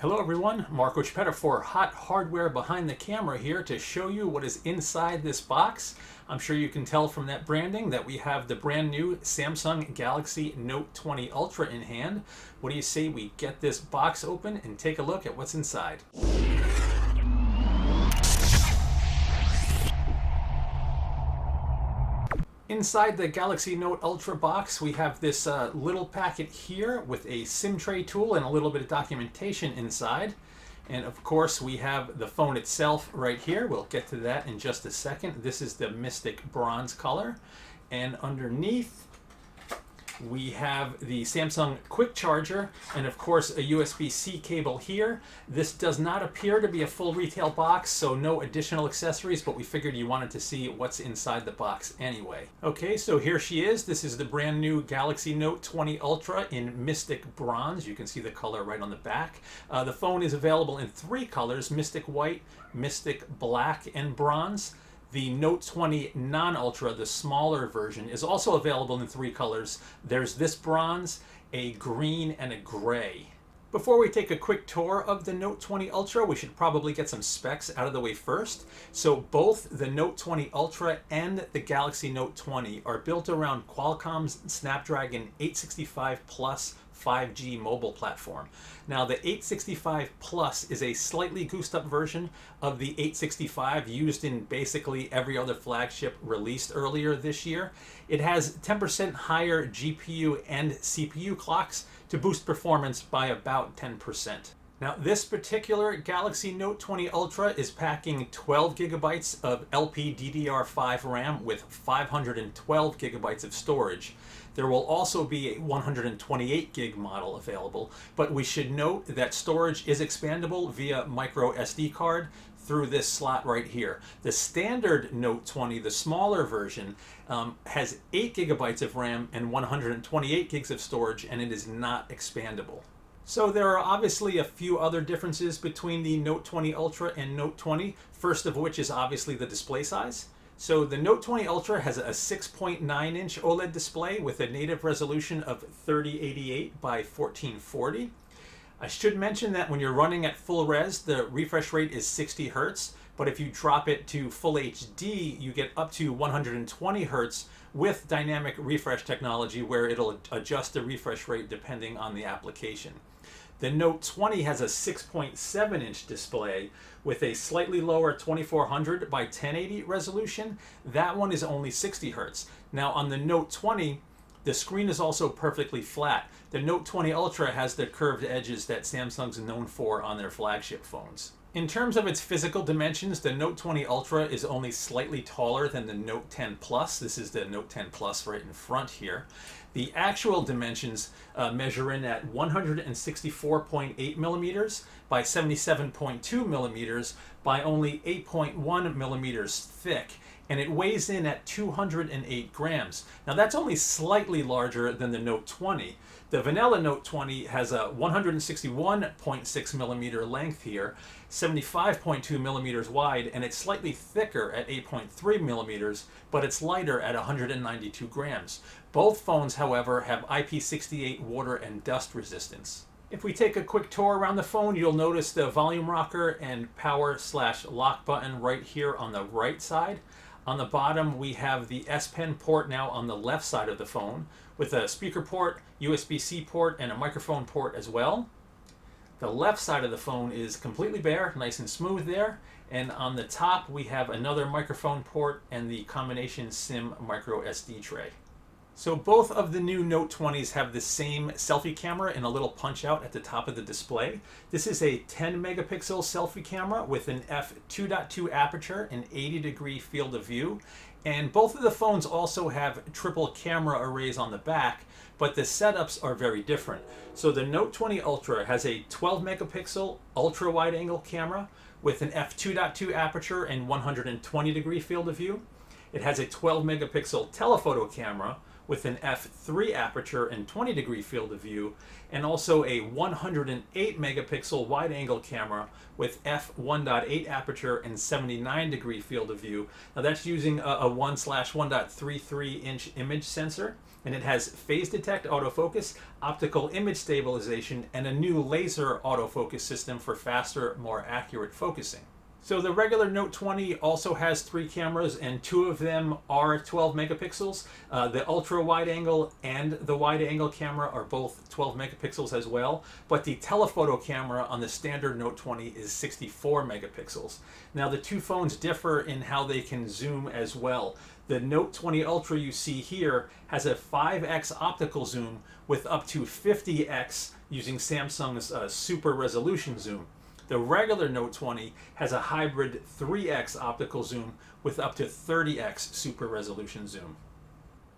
Hello everyone, Marco Chiappetta for Hot Hardware behind the camera here to show you what is inside this box. I'm sure you can tell from that branding that we have the brand new Samsung Galaxy Note 20 Ultra in hand. What do you say we get this box open and take a look at what's inside? Inside the Galaxy Note Ultra box, we have this little packet here with a SIM tray tool and a little bit of documentation inside. And of course, we have the phone itself right here. We'll get to that in just a second. This is the Mystic Bronze color. And underneath, we have the Samsung quick charger and of course a USB-C cable here. This does not appear to be a full retail box, so no additional accessories, but we figured you wanted to see what's inside the box anyway. Okay, so here she is. This is the brand new Galaxy Note 20 Ultra in Mystic Bronze. You can see the color right on the back. The phone is available in three colors: Mystic White, Mystic Black, and Bronze. The Note 20 Non-Ultra, the smaller version, is also available in three colors. There's this bronze, a green, and a gray. Before we take a quick tour of the Note 20 Ultra, we should probably get some specs out of the way first. So both the Note 20 Ultra and the Galaxy Note 20 are built around Qualcomm's Snapdragon 865 Plus 5G mobile platform. Now the 865 Plus is a slightly goosed up version of the 865 used in basically every other flagship released earlier this year. It has 10% higher GPU and CPU clocks to boost performance by about 10%. Now this particular Galaxy Note 20 Ultra is packing 12 gigabytes of LPDDR5 RAM with 512 gigabytes of storage. There will also be a 128 gig model available, but we should note that storage is expandable via micro SD card through this slot right here. The standard Note 20, the smaller version, has 8 gigabytes of RAM and 128 gigs of storage, and it is not expandable. So there are obviously a few other differences between the Note 20 Ultra and Note 20, first of which is obviously the display size. So the Note 20 Ultra has a 6.9-inch OLED display with a native resolution of 3088 by 1440. I should mention that when you're running at full res, the refresh rate is 60 Hz, but if you drop it to full HD, you get up to 120 Hz with dynamic refresh technology where it'll adjust the refresh rate depending on the application. The Note 20 has a 6.7-inch display with a slightly lower 2400 by 1080 resolution. That one is only 60 Hz. Now on the Note 20, the screen is also perfectly flat. The Note 20 Ultra has the curved edges that Samsung's known for on their flagship phones. In terms of its physical dimensions, the Note 20 Ultra is only slightly taller than the Note 10 Plus. This is the Note 10 Plus right in front here. The actual dimensions measure in at 164.8 millimeters by 77.2 millimeters by only 8.1 millimeters thick, and it weighs in at 208 grams. Now that's only slightly larger than the Note 20. The vanilla Note 20 has a 161.6 millimeter length here, 75.2 millimeters wide, and it's slightly thicker at 8.3 millimeters, but it's lighter at 192 grams. Both phones, however, have IP68 water and dust resistance. If we take a quick tour around the phone, you'll notice the volume rocker and power/lock button right here on the right side. On the bottom, we have the S Pen port now on the left side of the phone, with a speaker port, USB-C port, and a microphone port as well. The left side of the phone is completely bare, nice and smooth there. And on the top, we have another microphone port and the combination SIM micro SD tray. So both of the new Note 20s have the same selfie camera and a little punch out at the top of the display. This is a 10 megapixel selfie camera with an f2.2 aperture and 80-degree field of view. And both of the phones also have triple camera arrays on the back, but the setups are very different. So the Note 20 Ultra has a 12 megapixel ultra wide angle camera with an f2.2 aperture and 120-degree field of view. It has a 12 megapixel telephoto camera with an f3 aperture and 20-degree field of view, and also a 108 megapixel wide-angle camera with f1.8 aperture and 79-degree field of view. Now that's using a 1/1.33 inch image sensor, and it has phase detect autofocus, optical image stabilization, and a new laser autofocus system for faster, more accurate focusing. So the regular Note 20 also has 3 cameras, and 2 of them are 12 megapixels. The ultra wide angle and the wide angle camera are both 12 megapixels as well, but the telephoto camera on the standard Note 20 is 64 megapixels. Now the two phones differ in how they can zoom as well. The Note 20 Ultra you see here has a 5x optical zoom with up to 50x using Samsung's super resolution zoom. The regular Note 20 has a hybrid 3x optical zoom with up to 30x super resolution zoom.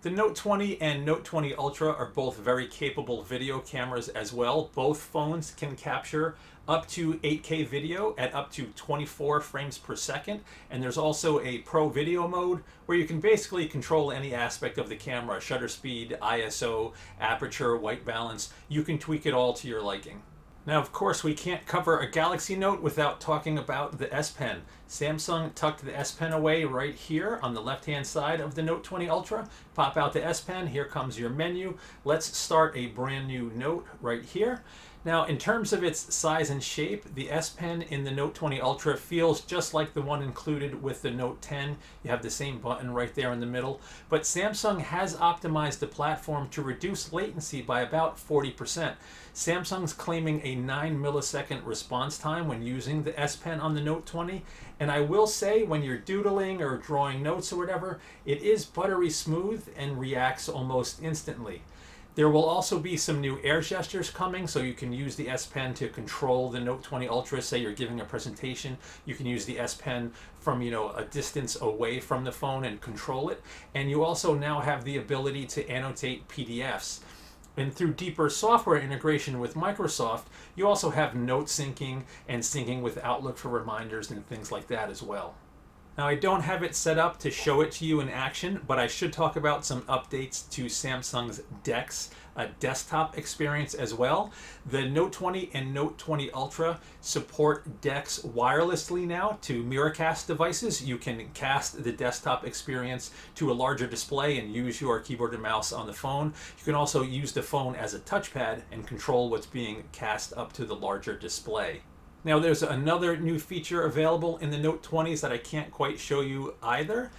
The Note 20 and Note 20 Ultra are both very capable video cameras as well. Both phones can capture up to 8K video at up to 24 frames per second, and there's also a Pro Video mode where you can basically control any aspect of the camera: shutter speed, ISO, aperture, white balance. You can tweak it all to your liking. Now, of course, we can't cover a Galaxy Note without talking about the S Pen. Samsung tucked the S Pen away right here on the left-hand side of the Note 20 Ultra. Pop out the S Pen, here comes your menu. Let's start a brand new note right here. Now, in terms of its size and shape, the S Pen in the Note 20 Ultra feels just like the one included with the Note 10. You have the same button right there in the middle, but Samsung has optimized the platform to reduce latency by about 40%. Samsung's claiming a 9 millisecond response time when using the S Pen on the Note 20, and I will say when you're doodling or drawing notes or whatever, it is buttery smooth and reacts almost instantly. There will also be some new air gestures coming, so you can use the S Pen to control the Note 20 Ultra. Say you're giving a presentation, you can use the S Pen from a distance away from the phone and control it. And you also now have the ability to annotate PDFs. And through deeper software integration with Microsoft, you also have note syncing and syncing with Outlook for reminders and things like that as well. Now, I don't have it set up to show it to you in action, but I should talk about some updates to Samsung's DeX desktop experience as well. The Note 20 and Note 20 Ultra support DeX wirelessly now to Miracast devices. You can cast the desktop experience to a larger display and use your keyboard and mouse on the phone. You can also use the phone as a touchpad and control what's being cast up to the larger display. Now, there's another new feature available in the Note 20s that I can't quite show you either.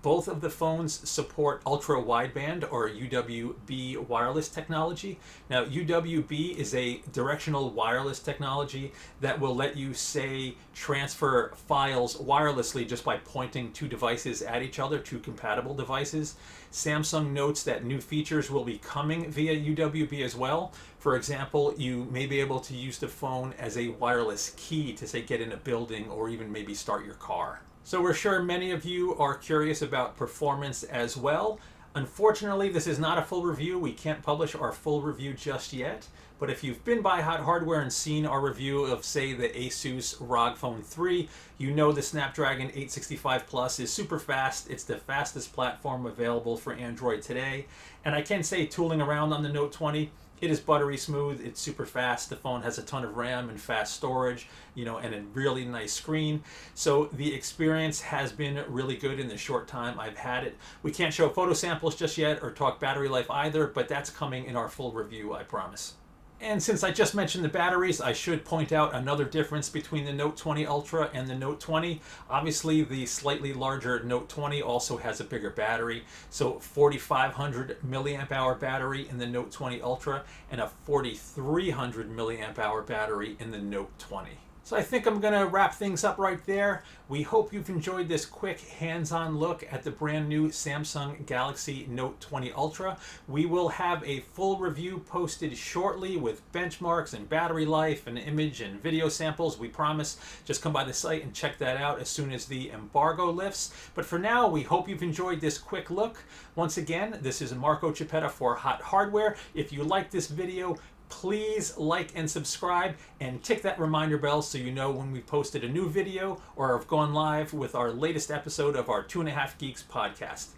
Both of the phones support ultra wideband or UWB wireless technology. Now, UWB is a directional wireless technology that will let you, say, transfer files wirelessly just by pointing two devices at each other, two compatible devices. Samsung notes that new features will be coming via UWB as well. For example, you may be able to use the phone as a wireless key to, say, get in a building or even maybe start your car. So we're sure many of you are curious about performance as well. Unfortunately, this is not a full review. We can't publish our full review just yet. But if you've been by HotHardware and seen our review of, say, the Asus ROG Phone 3, you know the Snapdragon 865 Plus is super fast. It's the fastest platform available for Android today. And I can say, tooling around on the Note 20, it is buttery smooth, it's super fast, the phone has a ton of RAM and fast storage, and a really nice screen. So the experience has been really good in the short time I've had it. We can't show photo samples just yet or talk battery life either, but that's coming in our full review, I promise. And since I just mentioned the batteries, I should point out another difference between the Note 20 Ultra and the Note 20. Obviously, the slightly larger Note 20 also has a bigger battery. So 4,500 milliamp hour battery in the Note 20 Ultra and a 4,300 milliamp hour battery in the Note 20. So I think I'm going to wrap things up right there. We hope you've enjoyed this quick hands-on look at the brand new Samsung Galaxy Note 20 Ultra. We will have a full review posted shortly with benchmarks and battery life and image and video samples. We promise. Just come by the site and check that out as soon as the embargo lifts. But for now, we hope you've enjoyed this quick look. Once again, this is Marco Chiappetta for HotHardware. If you like this video, please like and subscribe and tick that reminder bell so you know when we posted a new video or have gone live with our latest episode of our 2.5 Geeks podcast.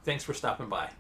Thanks for stopping by.